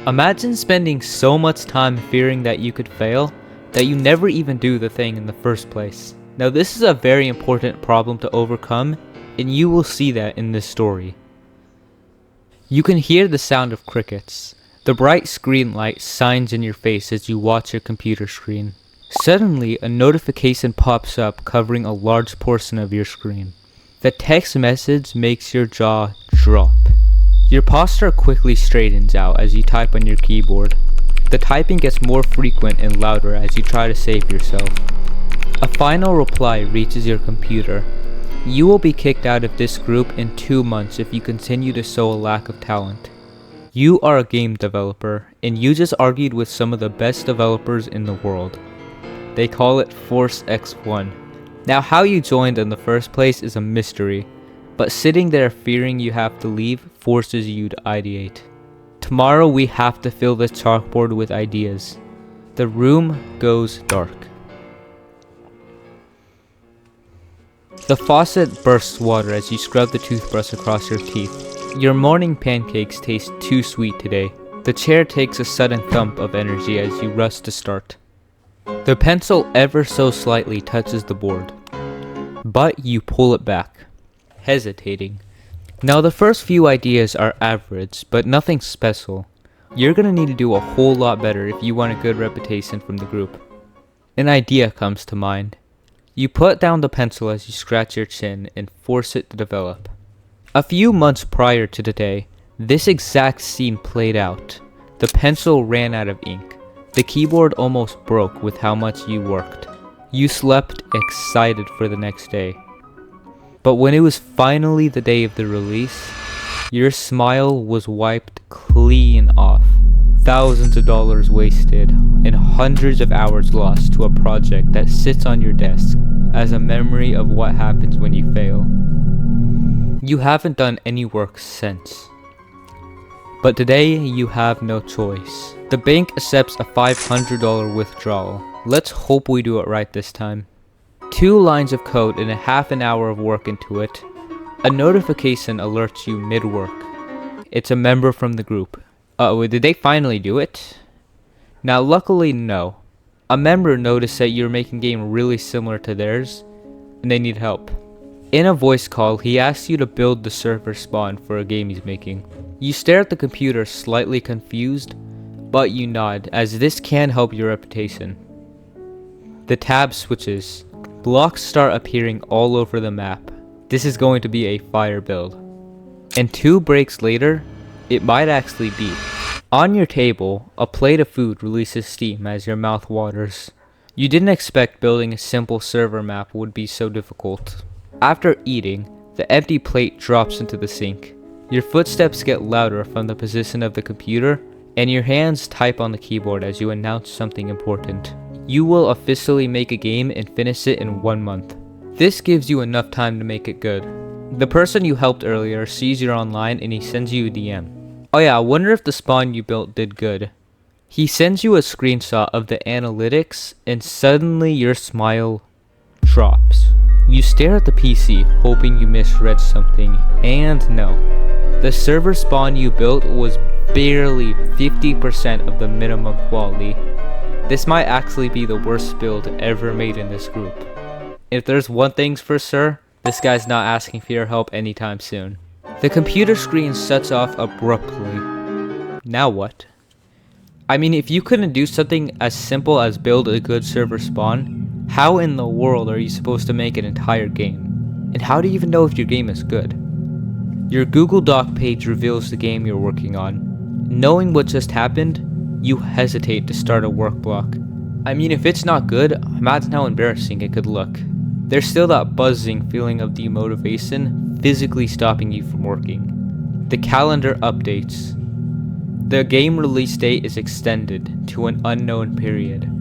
Imagine spending so much time fearing that you could fail, that you never even do the thing in the first place. Now this is a very important problem to overcome, and you will see that in this story. You can hear the sound of crickets. The bright screen light shines in your face as you watch your computer screen. Suddenly, a notification pops up covering a large portion of your screen. The text message makes your jaw drop. Your posture quickly straightens out as you type on your keyboard. The typing gets more frequent and louder as you try to save yourself. A final reply reaches your computer. You will be kicked out of this group in 2 months if you continue to show a lack of talent. You are a game developer, and you just argued with some of the best developers in the world. They call it Force X1. Now how you joined in the first place is a mystery, but sitting there fearing you have to leave forces you to ideate. Tomorrow we have to fill this chalkboard with ideas. The room goes dark. The faucet bursts water as you scrub the toothbrush across your teeth. Your morning pancakes taste too sweet today. The chair takes a sudden thump of energy as you rush to start. The pencil ever so slightly touches the board, but you pull it back, hesitating. Now the first few ideas are average, but nothing special. You're gonna need to do a whole lot better if you want a good reputation from the group. An idea comes to mind. You put down the pencil as you scratch your chin and force it to develop. A few months prior to today, this exact scene played out. The pencil ran out of ink. The keyboard almost broke with how much you worked. You slept excited for the next day. But when it was finally the day of the release, your smile was wiped clean off. Thousands of dollars wasted and hundreds of hours lost to a project that sits on your desk as a memory of what happens when you fail. You haven't done any work since. But today you have no choice. The bank accepts a $500 withdrawal. Let's hope we do it right this time. 2 lines of code and a half an hour of work into it. A notification alerts you mid-work. It's a member from the group. Uh-oh, did they finally do it? Now luckily no. A member noticed that you're making a game really similar to theirs, and they need help. In a voice call, he asks you to build the server spawn for a game he's making. You stare at the computer slightly confused, but you nod, as this can help your reputation. The tab switches. Blocks start appearing all over the map. This is going to be a fire build. And 2 breaks later, it might actually be. On your table, a plate of food releases steam as your mouth waters. You didn't expect building a simple server map would be so difficult. After eating, the empty plate drops into the sink. Your footsteps get louder from the position of the computer, and your hands type on the keyboard as you announce something important. You will officially make a game and finish it in 1 month. This gives you enough time to make it good. The person you helped earlier sees you're online and he sends you a DM. Oh yeah, I wonder if the spawn you built did good. He sends you a screenshot of the analytics and suddenly your smile drops. You stare at the PC hoping you misread something, and no. The server spawn you built was barely 50% of the minimum quality. This might actually be the worst build ever made in this group. If there's one thing for sure, this guy's not asking for your help anytime soon. The computer screen shuts off abruptly. Now what? I mean, if you couldn't do something as simple as build a good server spawn, how in the world are you supposed to make an entire game? And how do you even know if your game is good? Your Google Doc page reveals the game you're working on. Knowing what just happened, you hesitate to start a work block. I mean, if it's not good, imagine how embarrassing it could look. There's still that buzzing feeling of demotivation physically stopping you from working. The calendar updates. The game release date is extended to an unknown period.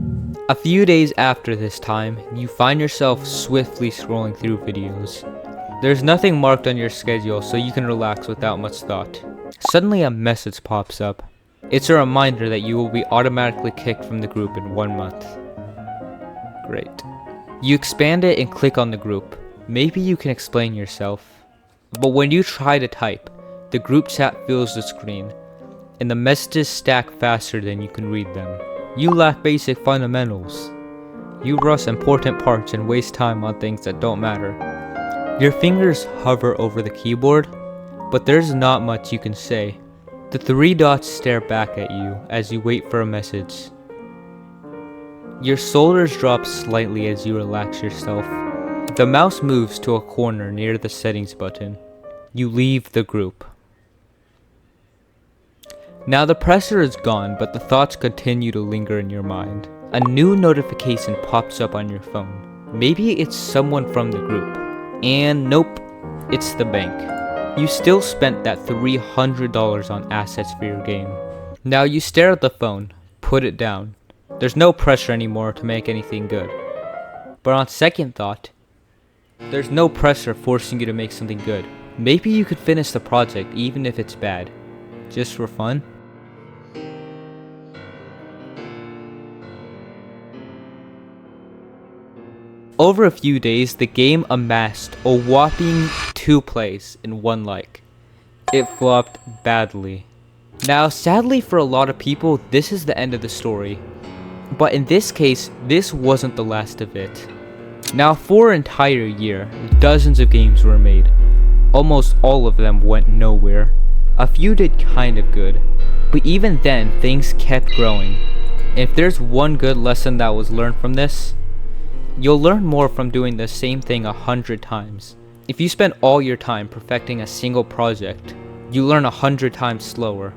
A few days after this time, you find yourself swiftly scrolling through videos. There's nothing marked on your schedule, so you can relax without much thought. Suddenly a message pops up. It's a reminder that you will be automatically kicked from the group in 1 month. Great. You expand it and click on the group. Maybe you can explain yourself. But when you try to type, the group chat fills the screen. and the messages stack faster than you can read them. You lack basic fundamentals. You rush important parts and waste time on things that don't matter. Your fingers hover over the keyboard, but there's not much you can say. The three dots stare back at you as you wait for a message. Your shoulders drop slightly as you relax yourself. The mouse moves to a corner near the settings button. You leave the group. Now the pressure is gone, but the thoughts continue to linger in your mind. A new notification pops up on your phone. Maybe it's someone from the group. And nope, it's the bank. You still spent that $300 on assets for your game. Now you stare at the phone, put it down. There's no pressure anymore to make anything good. But on second thought, there's no pressure forcing you to make something good. Maybe you could finish the project even if it's bad, just for fun. Over a few days, the game amassed a whopping 2 plays and 1 like. It flopped badly. Now, sadly for a lot of people, this is the end of the story. But in this case, this wasn't the last of it. Now, for an entire year, dozens of games were made. Almost all of them went nowhere. A few did kind of good. But even then, things kept growing. And if there's one good lesson that was learned from this, you'll learn more from doing the same thing 100 times. If you spend all your time perfecting a single project, you learn 100 times slower.